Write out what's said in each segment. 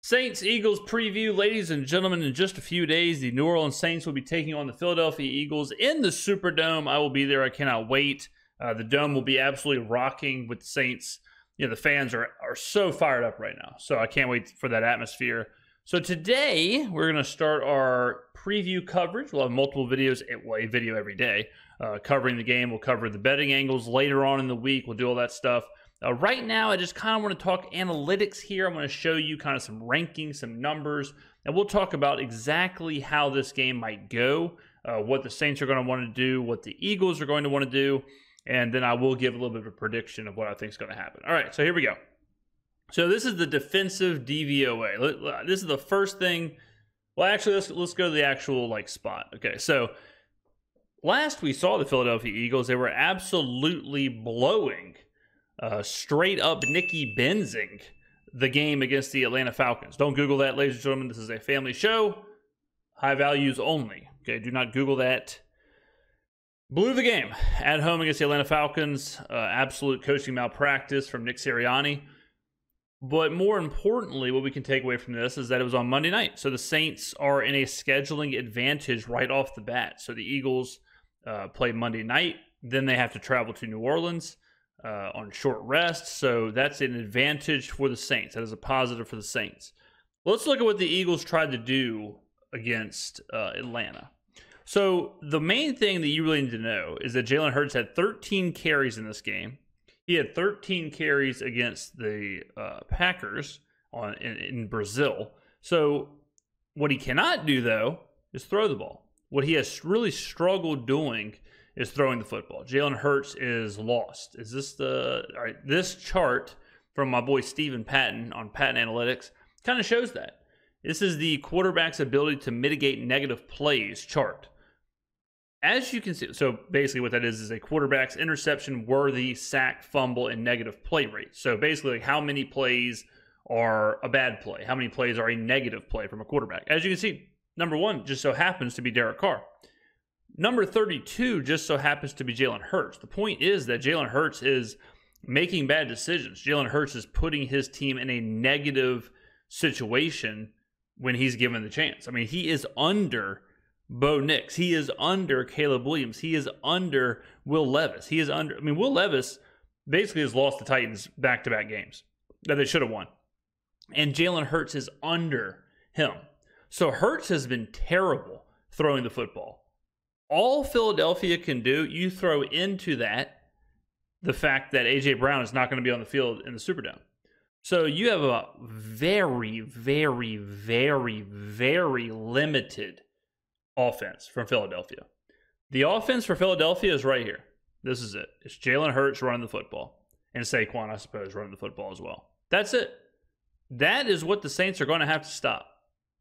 Saints-Eagles preview, ladies and gentlemen. In just a few days, the New Orleans Saints will be taking on the Philadelphia Eagles in the Superdome. I will be there. I cannot wait. The Dome will be absolutely rocking with the Saints. You know, the fans are so fired up right now, so I can't wait for that atmosphere. So today, we're going to start our preview coverage. We'll have multiple videos, well, a video every day, covering the game. We'll cover the betting angles later on in the week. We'll do all that stuff. Right now, I just kind of want to talk analytics here. I'm going to show you kind of some rankings, some numbers, and we'll talk about exactly how this game might go, what the Saints are going to want to do, what the Eagles are going to want to do, and then I will give a little bit of a prediction of what I think is going to happen. All right, so here we go. So this is the defensive DVOA. This is the first thing. Well, actually, let's go to the actual spot. Okay, so last we saw the Philadelphia Eagles, they were absolutely blowing, straight up Nicky Benzing the game against the Atlanta Falcons. Don't Google that, ladies and gentlemen. This is a family show. High values only. Okay, do not Google that. Blew the game at home against the Atlanta Falcons. Absolute coaching malpractice from Nick Sirianni. But more importantly, what we can take away from this is that it was on Monday night. So the Saints are in a scheduling advantage right off the bat. So the Eagles play Monday night. Then they have to travel to New Orleans on short rest. So that's an advantage for the Saints. That is a positive for the Saints. Let's look at what the Eagles tried to do against Atlanta. So the main thing that you really need to know is that Jalen Hurts had 13 carries in this game. He had 13 carries against the Packers in Brazil. So what he cannot do, though, is throw the ball. What he has really struggled doing is throwing the football. Jalen Hurts is lost. Is this all right, this chart from my boy Stephen Patton on Patton Analytics kind of shows that. This is the quarterback's ability to mitigate negative plays chart. As you can see, so basically what that is a quarterback's interception, worthy, sack, fumble, and negative play rate. So basically how many plays are a bad play? How many plays are a negative play from a quarterback? As you can see, number 1 just so happens to be Derek Carr. Number 32 just so happens to be Jalen Hurts. The point is that Jalen Hurts is making bad decisions. Jalen Hurts is putting his team in a negative situation when he's given the chance. I mean, he is under Bo Nix. He is under Caleb Williams. He is under Will Levis. He is under, Will Levis basically has lost the Titans back-to-back games that they should have won. And Jalen Hurts is under him. So Hurts has been terrible throwing the football. All Philadelphia can do, you throw into that the fact that A.J. Brown is not going to be on the field in the Superdome. So you have a very, very, very, very limited offense from Philadelphia. The offense for Philadelphia is right here. This is it. It's Jalen Hurts running the football. And Saquon, I suppose, running the football as well. That's it. That is what the Saints are going to have to stop.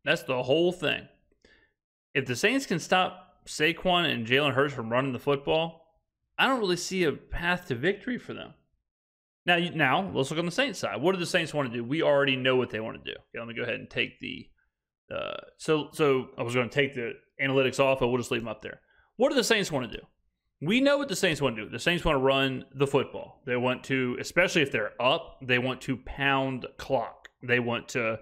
That's the whole thing. If the Saints can stop Saquon and Jalen Hurts from running the football, I don't really see a path to victory for them. Now let's look on the Saints side. What do the Saints want to do? We already know what they want to do. Okay, let me go ahead and take the so I was going to take the analytics off, but we'll just leave them up there. What do the Saints want to do? We know what the Saints want to do. The Saints want to run the football. They want to, especially if they're up, they want to pound clock. They want to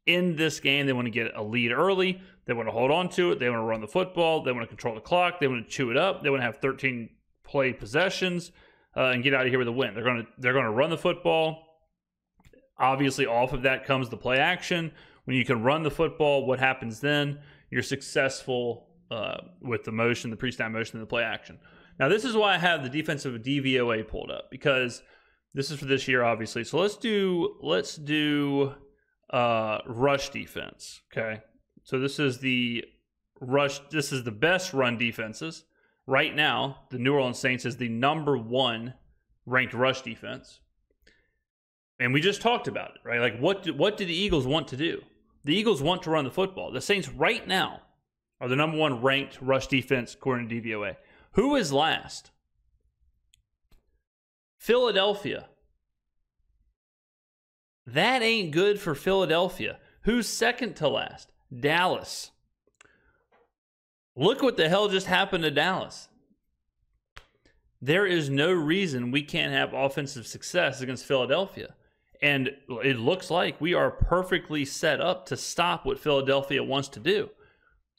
end this game. They want to get a lead early. They want to hold on to it. They want to run the football. They want to control the clock. They want to chew it up. They want to have 13 play possessions and get out of here with a win. They're going to run the football. Obviously, off of that comes the play action. When you can run the football, what happens then? You're successful with the motion, the pre-snap motion, and the play action. Now, this is why I have the defensive DVOA pulled up, because this is for this year, obviously. So let's do rush defense. Okay, so this is the rush. This is the best run defenses right now. The New Orleans Saints is the number 1 ranked rush defense, and we just talked about it, right? Like, what do the Eagles want to do? The Eagles want to run the football. The Saints right now are the number 1 ranked rush defense according to DVOA. Who is last? Philadelphia. That ain't good for Philadelphia. Who's second to last? Dallas. Look what the hell just happened to Dallas. There is no reason we can't have offensive success against Philadelphia. And it looks like we are perfectly set up to stop what Philadelphia wants to do.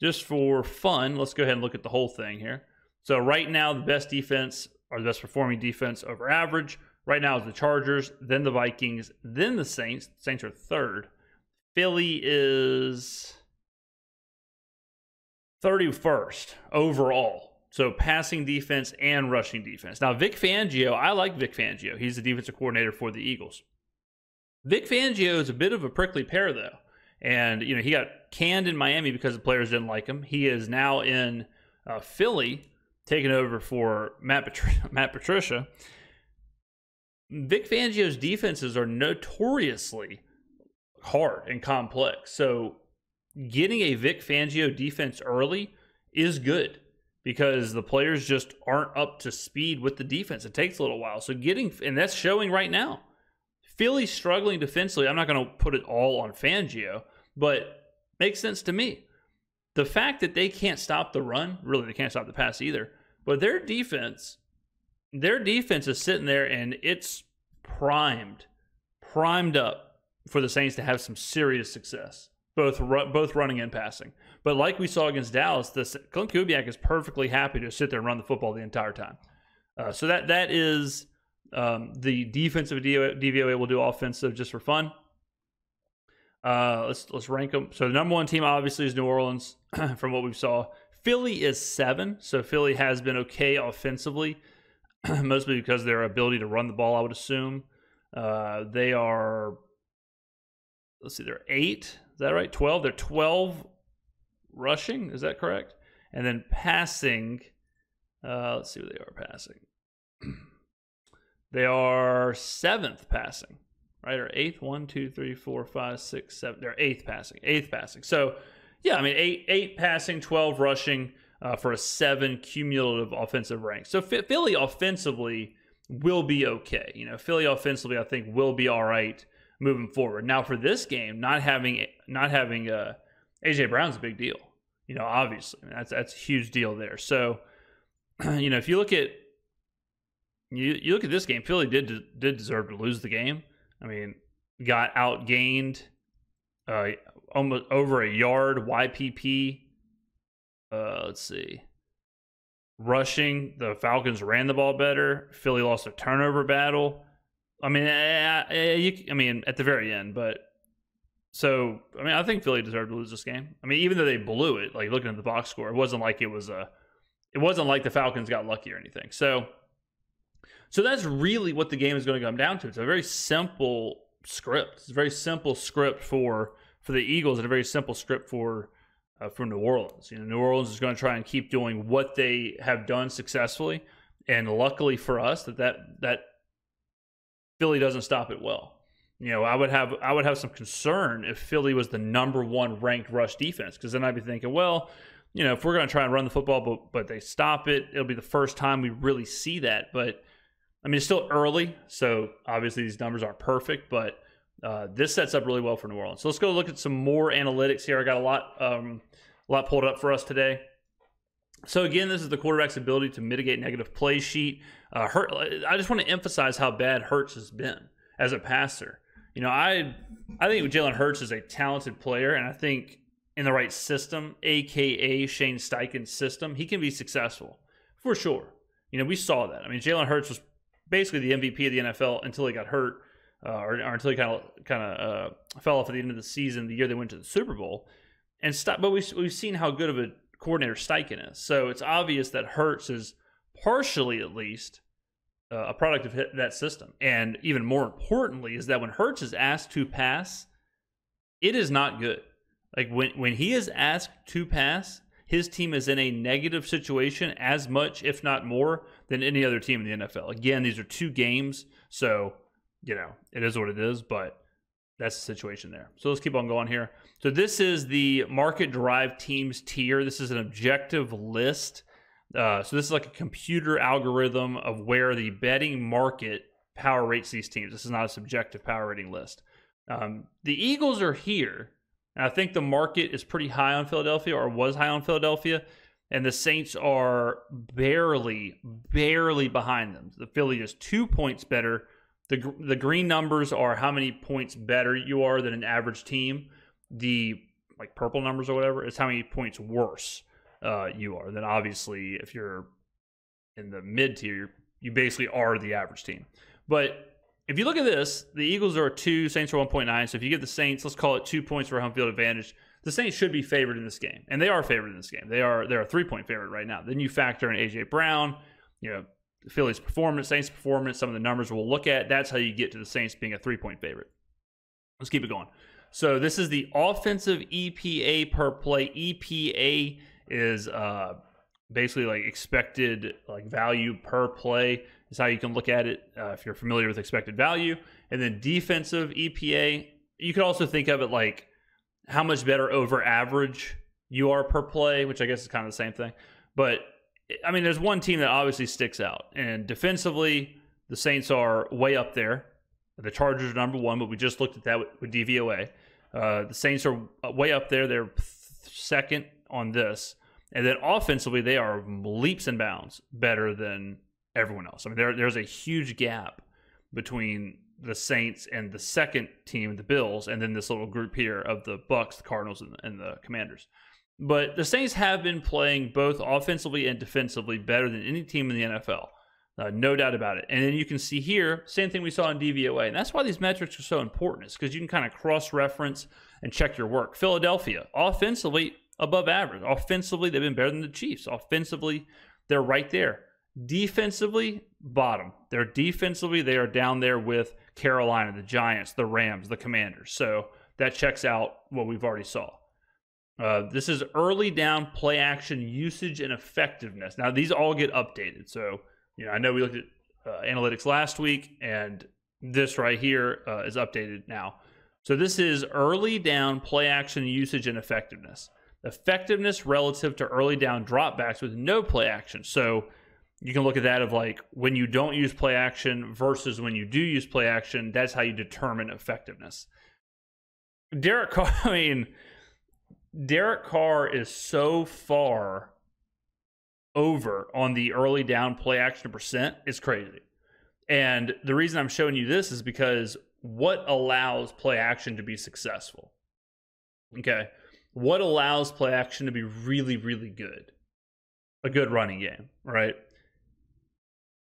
Just for fun, let's go ahead and look at the whole thing here. So right now, the best defense, or the best performing defense over average, right now is the Chargers, then the Vikings, then the Saints. The Saints are third. Philly is 31st overall. So passing defense and rushing defense. Now, Vic Fangio, I like Vic Fangio. He's the defensive coordinator for the Eagles. Vic Fangio is a bit of a prickly pear, though. And, he got canned in Miami because the players didn't like him. He is now in Philly, taking over for Matt Patricia. Vic Fangio's defenses are notoriously hard and complex. So getting a Vic Fangio defense early is good because the players just aren't up to speed with the defense. It takes a little while. So and that's showing right now. Philly's struggling defensively. I'm not going to put it all on Fangio, but makes sense to me. The fact that they can't stop the run, really they can't stop the pass either, but their defense is sitting there and it's primed up for the Saints to have some serious success, both running and passing. But like we saw against Dallas, Klint Kubiak is perfectly happy to sit there and run the football the entire time. So that is the defensive DVOA. Will do offensive just for fun. Let's rank them. So the number one team obviously is New Orleans from what we saw. Philly is 7, so Philly has been okay offensively, mostly because of their ability to run the ball, I would assume. They are, let's see, they're 8. Is that right? 12. They're 12 rushing. Is that correct? And then passing, let's see what they are passing. They are 7th passing, right? Or 8th? 1, 2, 3, 4, 5, 6, 7. They're 8th passing. 8th passing. So, yeah, I mean, 8 passing, 12 rushing for a 7 cumulative offensive rank. So Philly offensively will be okay. Philly offensively, I think, will be all right moving forward. Now, for this game, not having A.J. Brown's a big deal. Obviously, that's a huge deal there. So, if you look at this game, Philly did deserve to lose the game. I mean, got outgained almost over a yard. YPP. Let's see. Rushing, the Falcons ran the ball better. Philly lost a turnover battle. I mean, at the very end, but so I think Philly deserved to lose this game. I mean, even though they blew it, like looking at the box score, it wasn't like the Falcons got lucky or anything. So that's really what the game is going to come down to. It's a very simple script. It's a very simple script for the Eagles and a very simple script for New Orleans. New Orleans is going to try and keep doing what they have done successfully, and luckily for us that Philly doesn't stop it well. I would have some concern if Philly was the number 1 ranked rush defense, because then I'd be thinking, well, if we're going to try and run the football, but they stop it, it'll be the first time we really see that. But I mean, it's still early, so obviously these numbers aren't perfect, but this sets up really well for New Orleans. So let's go look at some more analytics here. I got a lot pulled up for us today. So again, this is the quarterback's ability to mitigate negative play sheet. I just want to emphasize how bad Hurts has been as a passer. I think Jalen Hurts is a talented player, and I think in the right system, a.k.a. Shane Steichen's system, he can be successul for sure. We saw that. I mean, Jalen Hurts was basically the MVP of the NFL until he got hurt, or until he kind of fell off at the end of the season, the year they went to the Super Bowl. But we've seen how good of a coordinator Steichen is. So it's obvious that Hurts is partially, at least, a product of that system. And even more importantly is that when Hurts is asked to pass, it is not good. Like when he is asked to pass, his team is in a negative situation as much, if not more, than any other team in the NFL. Again, these are 2 games, so, it is what it is, but that's the situation there. So let's keep on going here. So this is the market-derived teams tier. This is an objective list. So this is like a computer algorithm of where the betting market power rates these teams. This is not a subjective power rating list. The Eagles are here, and I think the market is pretty high on Philadelphia, or was high on Philadelphia, and the Saints are barely behind them. The Philly is 2 points better The green numbers are how many points better you are than an average team. The like purple numbers or whatever is how many points worse you are. Then obviously if you're in the mid tier, you basically are the average team. But if you look at this, the Eagles are 2, Saints are 1.9. So if you get the Saints, let's call it 2 points for home field advantage. The Saints should be favored in this game, and they are favored in this game. They're a 3-point favorite right now. Then you factor in AJ Brown, Philly's performance, Saints' performance, some of the numbers we'll look at. That's how you get to the Saints being a 3-point favorite. Let's keep it going. So this is the offensive EPA per play. EPA is basically like expected like value per play is how you can look at it if you're familiar with expected value. And then defensive EPA, you could also think of it like how much better over average you are per play, which I guess is kind of the same thing. But I mean, there's one team that obviously sticks out, and defensively, the Saints are way up there. The Chargers are number 1, but we just looked at that with DVOA. The Saints are way up there. They're second on this. And then offensively, they are leaps and bounds better than everyone else. I mean, there's a huge gap between the Saints and the second team, the Bills, and then this little group here of the Bucks, the Cardinals, and the Commanders. But the Saints have been playing both offensively and defensively better than any team in the NFL. No doubt about it. And then you can see here, same thing we saw in DVOA. And that's why these metrics are so important, is because you can kind of cross-reference and check your work. Philadelphia, offensively, above average. Offensively, they've been better than the Chiefs. Offensively, they're right there. Defensively, bottom. They are down there with Carolina, the Giants, the Rams, the Commanders. So that checks out what we've already saw. This is early down play action usage and effectiveness. Now, these all get updated. So, I know we looked at analytics last week, and this right here is updated now. So this is early down play action usage and effectiveness. Effectiveness relative to early down dropbacks with no play action. So you can look at that of like when you don't use play action versus when you do use play action. That's how you determine effectiveness. Derek Carr is so far over on the early down play action percent. It's crazy. And the reason I'm showing you this is because what allows play action to be successful? Okay. What allows play action to be really, really good? A good running game, right?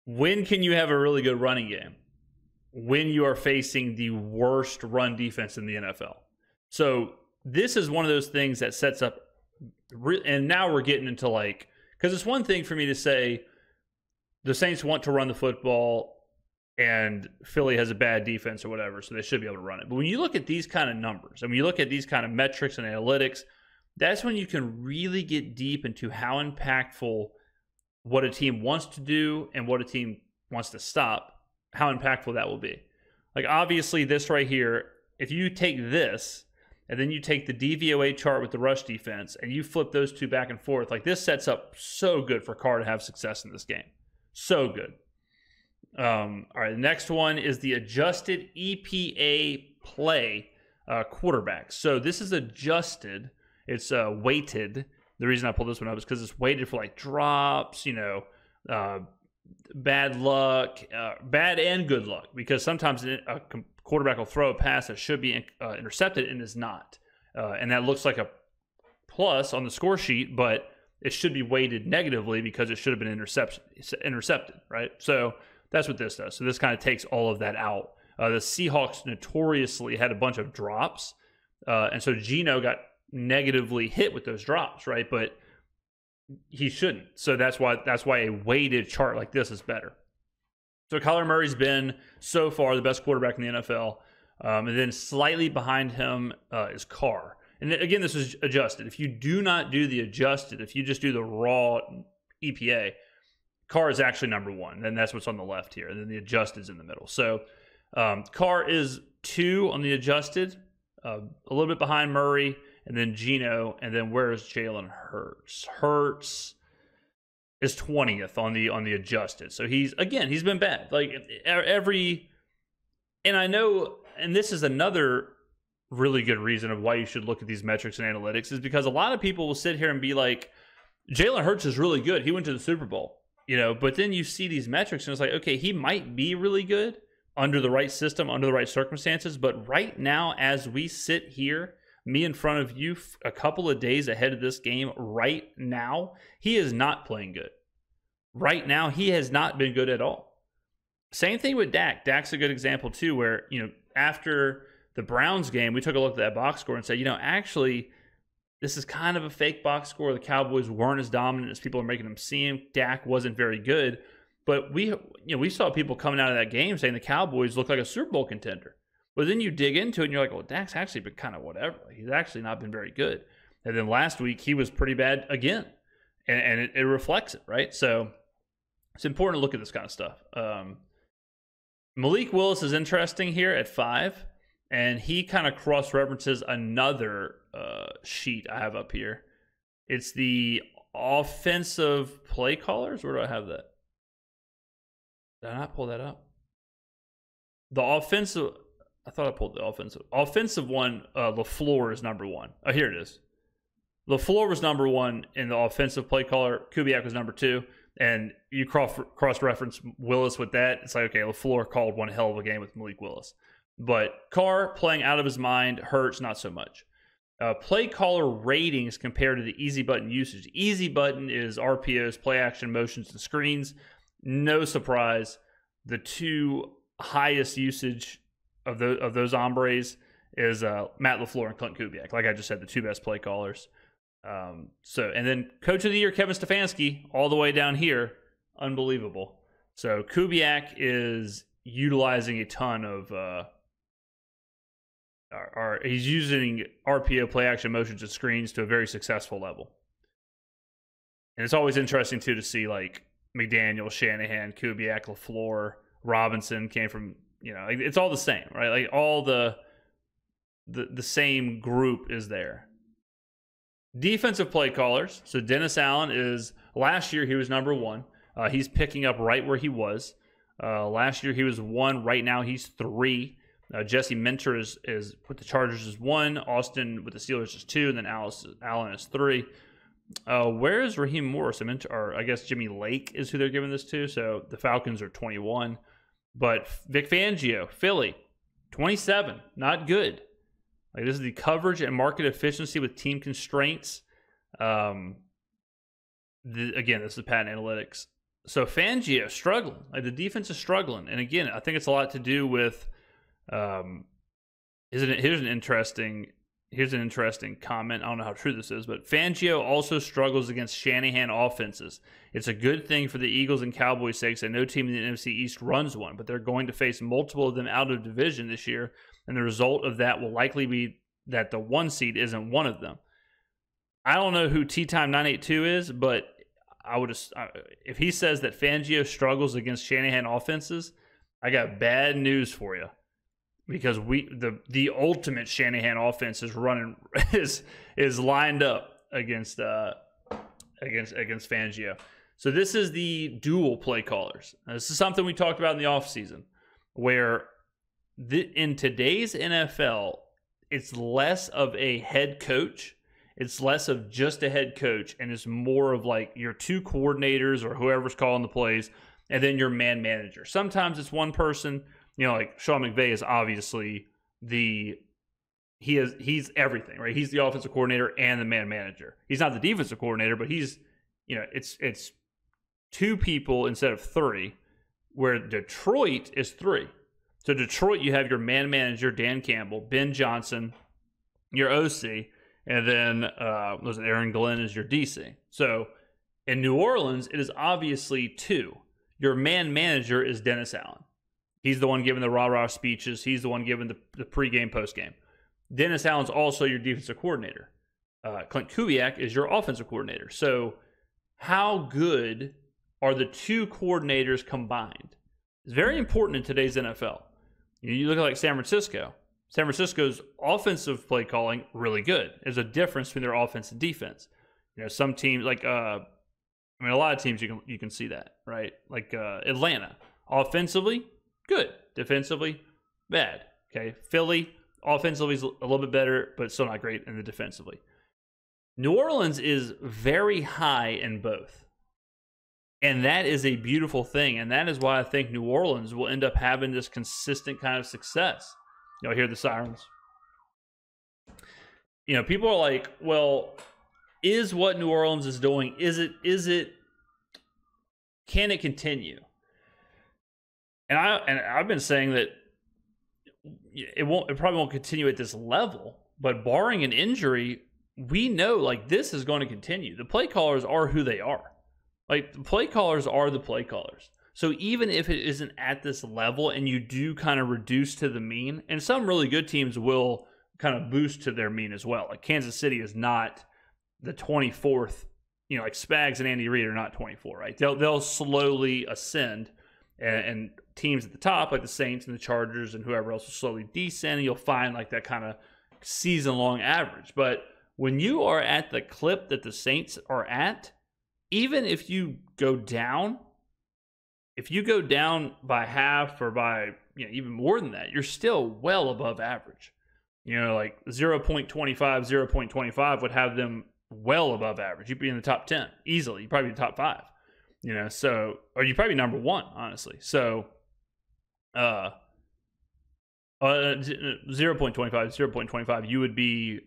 When can you have a really good running game? When you are facing the worst run defense in the NFL. So this is one of those things that sets up, and now we're getting into like, because it's one thing for me to say the Saints want to run the football and Philly has a bad defense or whatever, so they should be able to run it. But when you look at these kind of numbers, and when you look at these kind of metrics and analytics, that's when you can really get deep into how impactful what a team wants to do and what a team wants to stop, how impactful that will be. Like obviously this right here, if you take this and then you take the DVOA chart with the rush defense and you flip those two back and forth, like this sets up so good for Carr to have success in this game. So good. All right, the next one is the adjusted EPA play quarterback. So this is adjusted. It's weighted. The reason I pulled this one up is because it's weighted for like drops, bad luck, bad and good luck. Because sometimes a quarterback will throw a pass that should be intercepted and is not. And that looks like a plus on the score sheet, but it should be weighted negatively because it should have been intercepted, right? So that's what this does. So this kind of takes all of that out. The Seahawks notoriously had a bunch of drops. And so Geno got negatively hit with those drops, right? But he shouldn't. So that's why a weighted chart like this is better. So Kyler Murray's been so far the best quarterback in the NFL. And then slightly behind him is Carr. And again, this is adjusted. If you do not do the adjusted, if you just do the raw EPA, Carr is actually number 1. Then that's what's on the left here. And then the adjusted is in the middle. So Carr is 2 on the adjusted, a little bit behind Murray, and then Geno, and then where is Jalen Hurts? Hurts is 20th on the adjusted. So he's been bad. Like and I know, and this is another really good reason of why you should look at these metrics and analytics, is because a lot of people will sit here and be like, Jalen Hurts is really good. He went to the Super Bowl, but then you see these metrics and it's like, okay, he might be really good, under the right system, under the right circumstances. But right now, as we sit here, me in front of you a couple of days ahead of this game, right now, he is not playing good. Right now, he has not been good at all. Same thing with Dak. Dak's a good example too, where, after the Browns game, we took a look at that box score and said, actually, this is kind of a fake box score. The Cowboys weren't as dominant as people are making them seem. Dak wasn't very good. But we saw people coming out of that game saying the Cowboys look like a Super Bowl contender. But then you dig into it and you're like, well, Dak's actually been kind of whatever. He's actually not been very good. And then last week, he was pretty bad again. And it reflects it, right? So it's important to look at this kind of stuff. Malik Willis is interesting here at 5. And he kind of cross-references another sheet I have up here. It's the offensive play callers. Where do I have that? Did I not pull that up? The offensive... I thought I pulled the offensive. Offensive one, LaFleur is number 1. Oh, here it is. LaFleur was number 1 in the offensive play caller. Kubiak was number 2. And you cross-reference Willis with that. It's like, okay, LaFleur called one hell of a game with Malik Willis. But Carr playing out of his mind, Hurts not so much. Play caller ratings compared to the easy button usage. Easy button is RPOs, play action, motions, and screens. No surprise, the 2 highest usage of those hombres is Matt LaFleur and Klint Kubiak. Like I just said, the 2 best play callers. And then Coach of the Year, Kevin Stefanski, all the way down here. Unbelievable. So Kubiak is utilizing a ton of... he's using RPO, play action, motions, and screens to a very successful level. And it's always interesting, too, to see, like, McDaniel, Shanahan, Kubiak, LaFleur, Robinson came from, it's all the same, right? Like, all the same group is there. Defensive play callers. So Dennis Allen is, last year he was number 1. He's picking up right where he was. Last year he was 1. Right now he's 3. Jesse Minter is with the Chargers is 1. Austin with the Steelers is 2. And then Allen is 3. Where is Raheem Morris? Or I guess Jimmy Lake is who they're giving this to. So the Falcons are 21. But Vic Fangio, Philly, 27. Not good. Like, this is the coverage and market efficiency with team constraints. Again, this is Pat Analytics. So Fangio struggling. Like, the defense is struggling. And again, I think it's a lot to do with here's an interesting comment. I don't know how true this is, but Fangio also struggles against Shanahan offenses. It's a good thing for the Eagles and Cowboys' sakes that no team in the NFC East runs one, but they're going to face multiple of them out of division this year, and the result of that will likely be that the 1 seed isn't one of them. I don't know who T-Time 982 is, but if he says that Fangio struggles against Shanahan offenses, I got bad news for you. Because the ultimate Shanahan offense is running is lined up against Fangio. So this is the dual play callers. Now, this is something we talked about in the offseason, where in today's NFL, it's less of a head coach. It's less of just a head coach, and it's more of like your 2 coordinators or whoever's calling the plays, and then your man manager. Sometimes it's one person. Like Sean McVay is obviously he's everything, right? He's the offensive coordinator and the man manager. He's not the defensive coordinator, but he's, it's 2 people instead of 3, where Detroit is 3. So Detroit, you have your man manager, Dan Campbell, Ben Johnson, your OC, and then Aaron Glenn is your DC. So in New Orleans, it is obviously 2. Your man manager is Dennis Allen. He's the one giving the rah-rah speeches. He's the one giving the pregame, postgame. Dennis Allen's also your defensive coordinator. Klint Kubiak is your offensive coordinator. So how good are the 2 coordinators combined? It's very important in today's NFL. You look at like San Francisco. San Francisco's offensive play calling, really good. There's a difference between their offense and defense. Some teams, like, a lot of teams you can see that, right? Like Atlanta. Offensively, good. Defensively, bad. Okay. Philly, offensively is a little bit better, but still not great in the defensively. New Orleans is very high in both. And that is a beautiful thing. And that is why I think New Orleans will end up having this consistent kind of success. You'll hear the sirens. People are like, well, is what New Orleans is doing, can it continue? And I've been saying that it probably won't continue at this level, but barring an injury, we know like this is going to continue. The play callers are who they are. Like the play callers are the play callers. So even if it isn't at this level and you do kind of reduce to the mean, and some really good teams will kind of boost to their mean as well. Like Kansas City is not the 24th, like Spags and Andy Reid are not 24, right? They'll slowly ascend, and teams at the top like the Saints and the Chargers and whoever else will slowly descend, and you'll find like that kind of season-long average. But when you are at the clip that the Saints are at, even if you go down by half or by even more than that, you're still well above average. Like 0.25 would have them well above average. You'd be in the top 10 easily. You'd probably be the top 5. So, or you'd probably be number 1, honestly. So, 0.25, you would be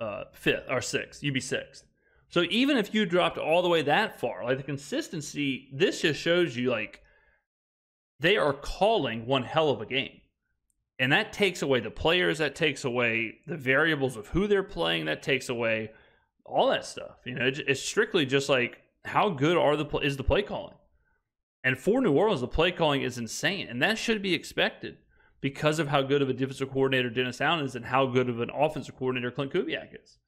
5th or 6th. You'd be 6th. So even if you dropped all the way that far, like the consistency, this just shows you like they are calling one hell of a game. And that takes away the players, that takes away the variables of who they're playing, that takes away all that stuff. It's strictly just like how good is the play calling. And for New Orleans, the play calling is insane. And that should be expected because of how good of a defensive coordinator Dennis Allen is and how good of an offensive coordinator Klint Kubiak is.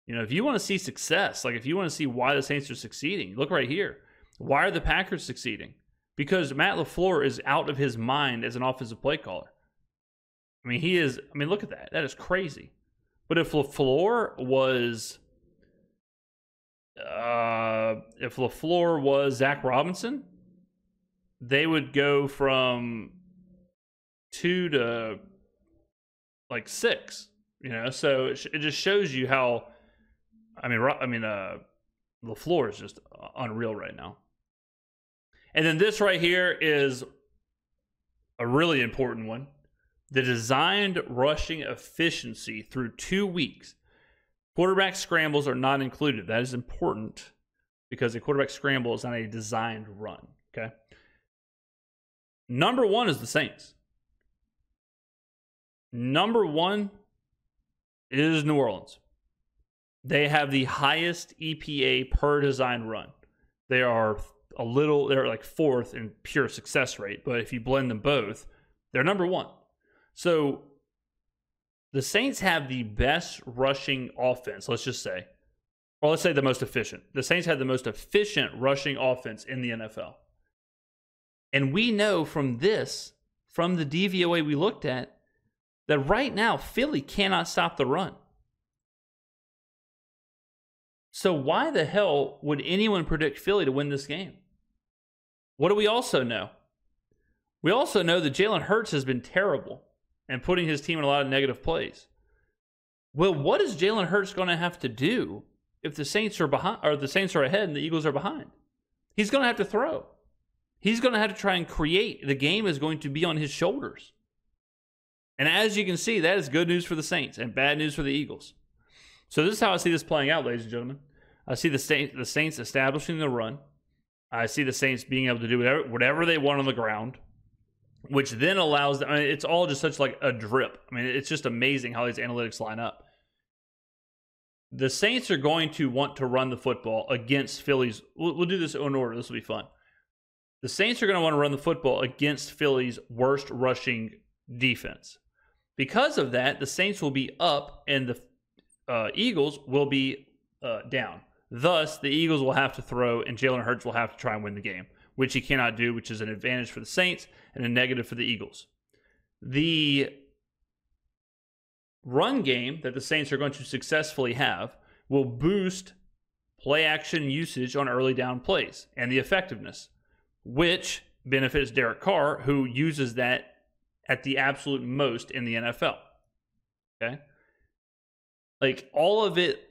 If you want to see success, like if you want to see why the Saints are succeeding, look right here. Why are the Packers succeeding? Because Matt LaFleur is out of his mind as an offensive play caller. Look at that. That is crazy. But if LaFleur was Zach Robinson, they would go from 2 to like 6. So it just shows you how. LaFleur is just unreal right now. And then this right here is a really important one. The designed rushing efficiency through 2 weeks. Quarterback scrambles are not included. That is important because a quarterback scramble is not a designed run. Okay. Number 1 is the Saints. Number 1 is New Orleans. They have the highest EPA per design run. They're like 4th in pure success rate, but if you blend them both, they're number 1. So the Saints have the best rushing offense, let's say the most efficient. The Saints have the most efficient rushing offense in the NFL. And we know from the DVOA we looked at, that right now Philly cannot stop the run. So why the hell would anyone predict Philly to win this game? What do we also know? We also know that Jalen Hurts has been terrible and putting his team in a lot of negative plays. Well, what is Jalen Hurts going to have to do if the Saints are behind, or the Saints are ahead and the Eagles are behind? He's going to have to throw. He's going to have to try and create. The game is going to be on his shoulders. And as you can see, that is good news for the Saints and bad news for the Eagles. So this is how I see this playing out, ladies and gentlemen. I see the Saints establishing the run. I see the Saints being able to do whatever they want on the ground, which then allows them. It's all just such like a drip. It's just amazing how these analytics line up. The Saints are going to want to run the football against Philly's. We'll do this in order. This will be fun. The Saints are going to want to run the football against Philly's worst rushing defense. Because of that, the Saints will be up and the Eagles will be down. Thus, the Eagles will have to throw and Jalen Hurts will have to try and win the game, which he cannot do, which is an advantage for the Saints and a negative for the Eagles. The run game that the Saints are going to successfully have will boost play action usage on early down plays and the effectiveness, which benefits Derek Carr, who uses that at the absolute most in the NFL. Okay? Like all of it.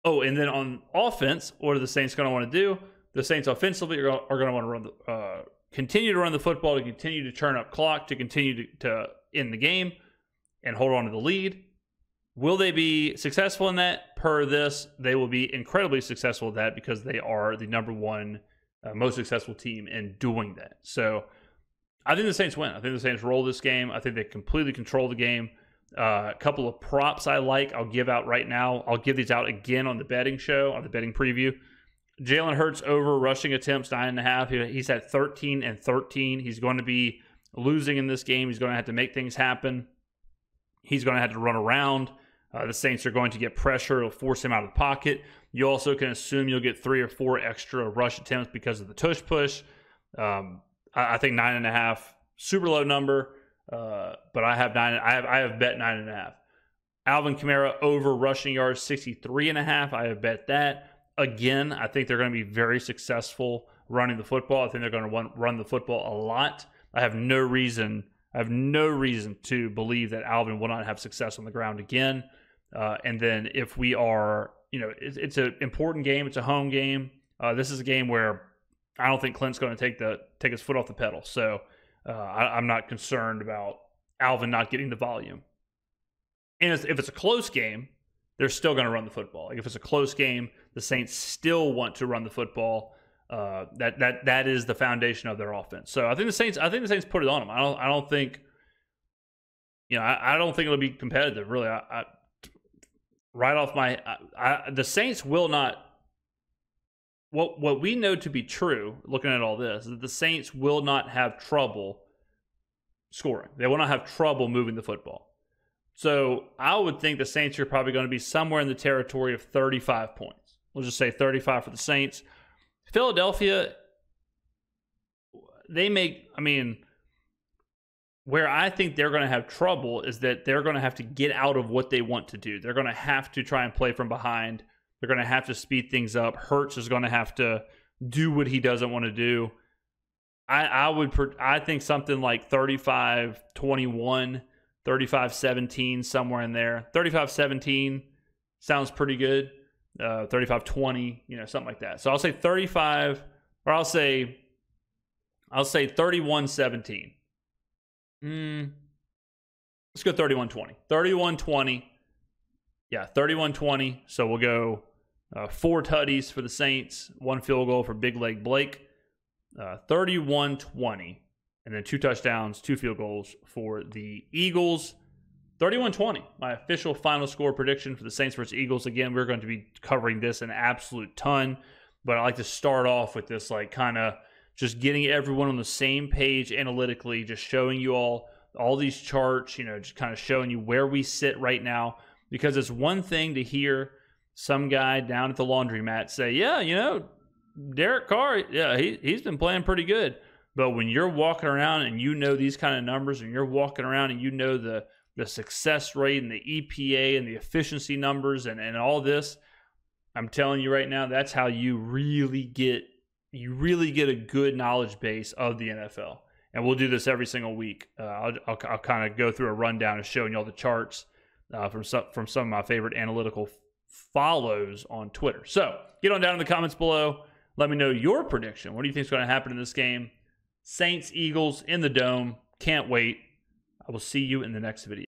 Oh, and then on offense, what are the Saints going to want to do? the Saints offensively are going to want to run continue to run the football, to continue to turn up clock, to continue to end the game and hold on to the lead. Will they be successful in that? Per this, they will be incredibly successful at that because they are the number one most successful team in doing that. So I think the Saints win. I think the Saints roll this game. I think they completely control the game. A couple of props I like, I'll give out right now. I'll give these out again on the betting show, on the betting preview. Jalen Hurts over rushing attempts, 9.5. He's at 13 and 13. He's going to be losing in this game. He's going to have to make things happen. He's going to have to run around. The Saints are going to get pressure. It'll force him out of the pocket. You also can assume you'll get 3 or 4 extra rush attempts because of the tush push. I think 9.5, super low number, but I have bet 9.5. Alvin Kamara over rushing yards, 63.5. I have bet that. Again, I think they're going to be very successful running the football. I think they're going to run the football a lot. I have no reason to believe that Alvin will not have success on the ground again. And then if we are, it's an important game. It's a home game. This is a game where I don't think Klint's going to take his foot off the pedal. So I'm not concerned about Alvin not getting the volume. And if it's a close game, they're still going to run the football. Like if it's a close game, the Saints still want to run the football. That is the foundation of their offense. So I think the Saints put it on them. I don't think it'll be competitive. Really, the Saints will not. What we know to be true, looking at all this, is that the Saints will not have trouble scoring. They will not have trouble moving the football. So I would think the Saints are probably going to be somewhere in the territory of 35 points. We'll just say 35 for the Saints. Philadelphia, where I think they're going to have trouble is that they're going to have to get out of what they want to do. They're going to have to try and play from behind. They're going to have to speed things up. Hurts is going to have to do what he doesn't want to do. I think something like 35-21, 35-17, somewhere in there. 35-17 sounds pretty good. 35-20, something like that. So I'll say 35, or I'll say 31-17. Let's go 31-20. 31-20. Yeah, 31-20. So we'll go 4 tutties for the Saints, 1 field goal for Big Leg Blake. 31-20. And then 2 touchdowns, 2 field goals for the Eagles. 31-20, my official final score prediction for the Saints versus Eagles. Again, we're going to be covering this an absolute ton, but I like to start off with this, kind of just getting everyone on the same page analytically, just showing you all these charts, just kind of showing you where we sit right now. Because it's one thing to hear some guy down at the laundromat say, yeah, Derek Carr, yeah, he's been playing pretty good. But when you're walking around and these kind of numbers, and you're walking around and the success rate and the EPA and the efficiency numbers and all this, I'm telling you right now, that's how you really get a good knowledge base of the NFL. And we'll do this every single week. I'll kind of go through a rundown of showing you all the charts from some of my favorite analytical follows on Twitter. So get on down in the comments below. Let me know your prediction. What do you think is going to happen in this game? Saints, Eagles in the Dome. Can't wait. I will see you in the next video.